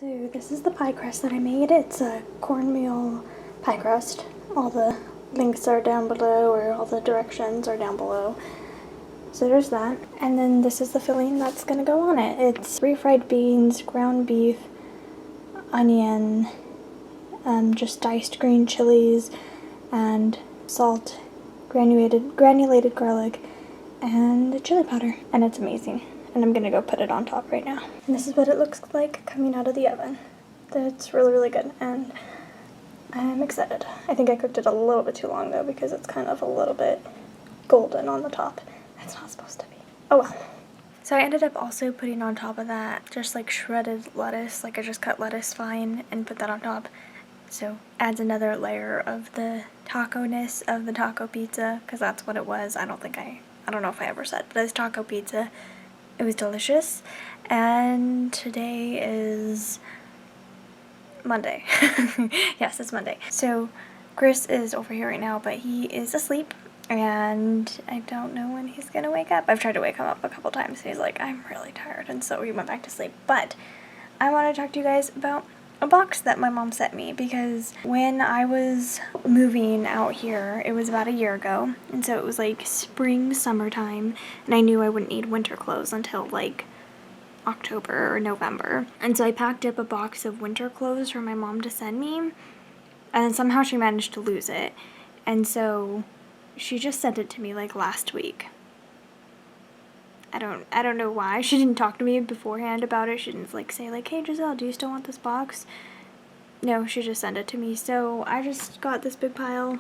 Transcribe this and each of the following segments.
So this is the pie crust that I made. It's a cornmeal pie crust. All the links are down below, or all the directions are down below. So there's that. And then this is the filling that's gonna go on it. It's refried beans, ground beef, onion, just diced green chilies, and salt, granulated garlic, and chili powder. And it's amazing. And I'm gonna go put it on top right now. And this is what it looks like coming out of the oven. It's really, really good, and I'm excited. I think I cooked it a little bit too long though, because it's kind of a little bit golden on the top. It's not supposed to be. Oh well. So I ended up also putting on top of that just like shredded lettuce. Like I just cut lettuce fine and put that on top. So adds another layer of the taco-ness of the taco pizza, because that's what it was. I don't know if I ever said, but it's taco pizza. It was delicious. And today is Monday. Yes, it's Monday. So Chris is over here right now, but he is asleep and I don't know when he's gonna wake up. I've tried to wake him up a couple times and he's like, I'm really tired, and so he went back to sleep. But I want to talk to you guys about a box that my mom sent me, because when I was moving out here, it was about a year ago, and so it was like spring, summertime, and I knew I wouldn't need winter clothes until like October or November. And so I packed up a box of winter clothes for my mom to send me, and then somehow she managed to lose it, and so she just sent it to me like last week. I don't know why. She didn't talk to me beforehand about it. She didn't like say like, hey Giselle, do you still want this box? No, she just sent it to me. So I just got this big pile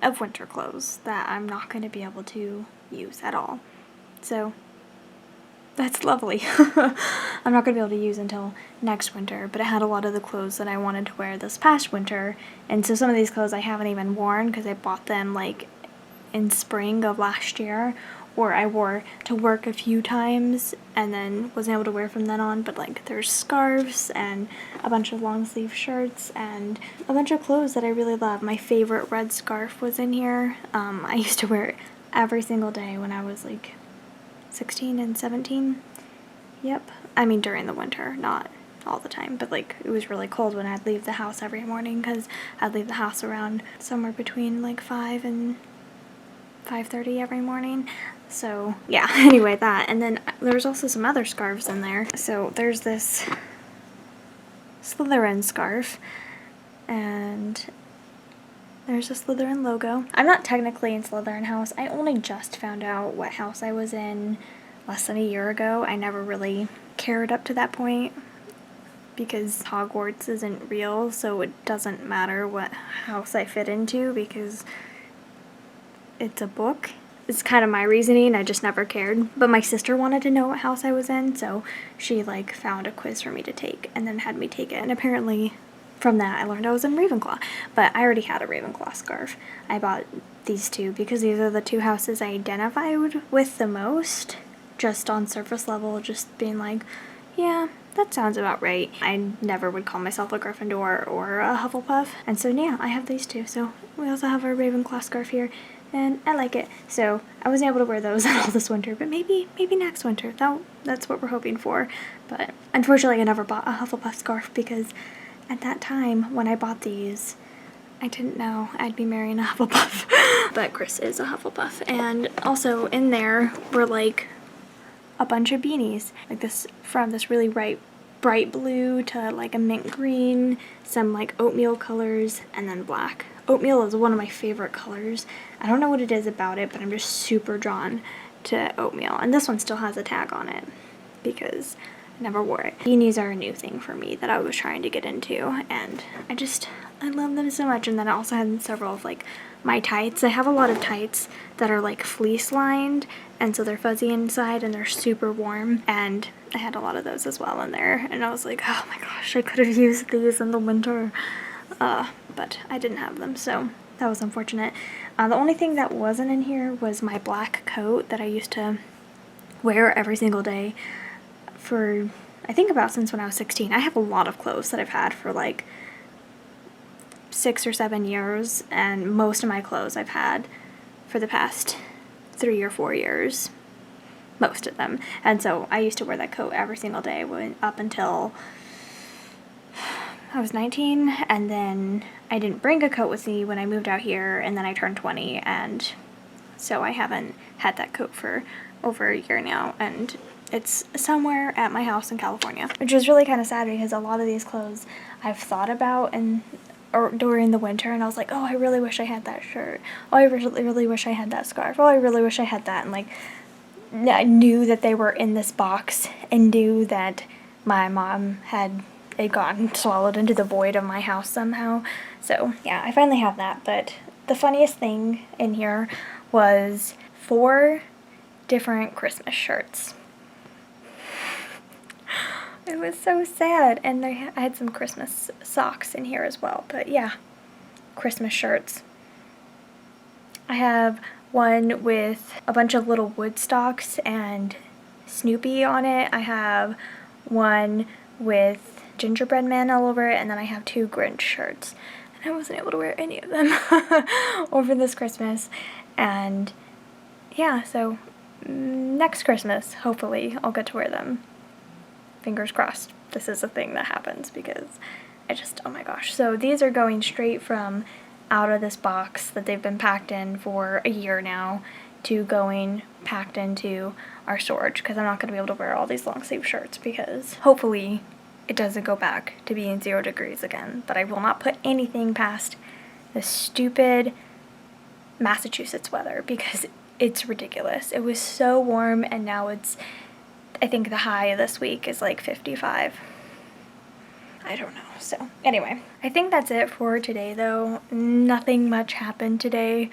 of winter clothes that I'm not going to be able to use at all. So that's lovely. I'm not going to be able to use until next winter, but I had a lot of the clothes that I wanted to wear this past winter, and so some of these clothes I haven't even worn because I bought them like in spring of last year, or I wore to work a few times and then wasn't able to wear from then on. But like there's scarves and a bunch of long sleeve shirts and a bunch of clothes that I really love. My favorite red scarf was in here. I used to wear it every single day when I was like 16 and 17. Yep. I mean during the winter, not all the time, but like it was really cold when I'd leave the house every morning, because I'd leave the house around somewhere between like 5 and 5:30 every morning. So yeah, anyway, that. And then there's also some other scarves in there. So there's this Slytherin scarf, and there's a Slytherin logo. I'm not technically in Slytherin house. I only just found out what house I was in less than a year ago. I never really cared up to that point, because Hogwarts isn't real, so it doesn't matter what house I fit into because it's a book. It's kind of my reasoning. I just never cared. But my sister wanted to know what house I was in, so she like found a quiz for me to take and then had me take it. And apparently from that I learned I was in Ravenclaw. But I already had a Ravenclaw scarf. I bought these two because these are the two houses I identified with the most, just on surface level, just being like, yeah, that sounds about right. I never would call myself a Gryffindor or a Hufflepuff. And so yeah, I have these two. So we also have our Ravenclaw scarf here, and I like it. So I wasn't able to wear those all this winter, but maybe next winter. That's what we're hoping for. But unfortunately I never bought a Hufflepuff scarf, because at that time when I bought these, I didn't know I'd be marrying a Hufflepuff. But Chris is a Hufflepuff. And also in there were like a bunch of beanies, like this, from this really bright blue to like a mint green, some like oatmeal colors, and then black. Oatmeal is one of my favorite colors. I don't know what it is about it, but I'm just super drawn to oatmeal. And this one still has a tag on it because I never wore it. Beanies are a new thing for me that I was trying to get into, and I love them so much. And then I also had several of like my tights. I have a lot of tights that are like fleece lined, and so they're fuzzy inside and they're super warm, and I had a lot of those as well in there. And I was like, oh my gosh, I could have used these in the winter. But I didn't have them, so that was unfortunate. The only thing that wasn't in here was my black coat that I used to wear every single day for, I think, about since when I was 16. I have a lot of clothes that I've had for like 6 or 7 years, and most of my clothes I've had for the past 3 or 4 years. Most of them. And so I used to wear that coat every single day up until I was 19, and then I didn't bring a coat with me when I moved out here, and then I turned 20, and so I haven't had that coat for over a year now, and it's somewhere at my house in California, which is really kind of sad because a lot of these clothes I've thought about or during the winter, and I was like, oh, I really wish I had that shirt. Oh, I really, really wish I had that scarf. Oh, I really wish I had that. And like, I knew that they were in this box and knew that my mom had it gotten swallowed into the void of my house somehow. So yeah, I finally have that. But the funniest thing in here was 4 different Christmas shirts. It was so sad. And I had some Christmas socks in here as well. But yeah, Christmas shirts. I have one with a bunch of little Woodstocks and Snoopy on it. I have one with gingerbread man all over it. And then I have 2 Grinch shirts. And I wasn't able to wear any of them over this Christmas. And yeah, so next Christmas, hopefully, I'll get to wear them. Fingers crossed this is a thing that happens, because oh my gosh. So these are going straight from out of this box that they've been packed in for a year now to going packed into our storage, because I'm not going to be able to wear all these long sleeve shirts, because hopefully it doesn't go back to being 0 degrees again. But I will not put anything past the stupid Massachusetts weather, because it's ridiculous. It was so warm, and now I think the high this week is like 55. I don't know. So anyway, I think that's it for today though. Nothing much happened today,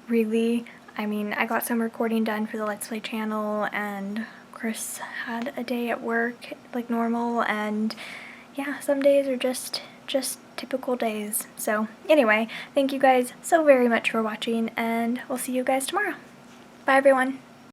really. I mean, I got some recording done for the Let's Play channel, and Chris had a day at work like normal, and yeah, some days are just typical days. So anyway, thank you guys so very much for watching, and we'll see you guys tomorrow. Bye everyone.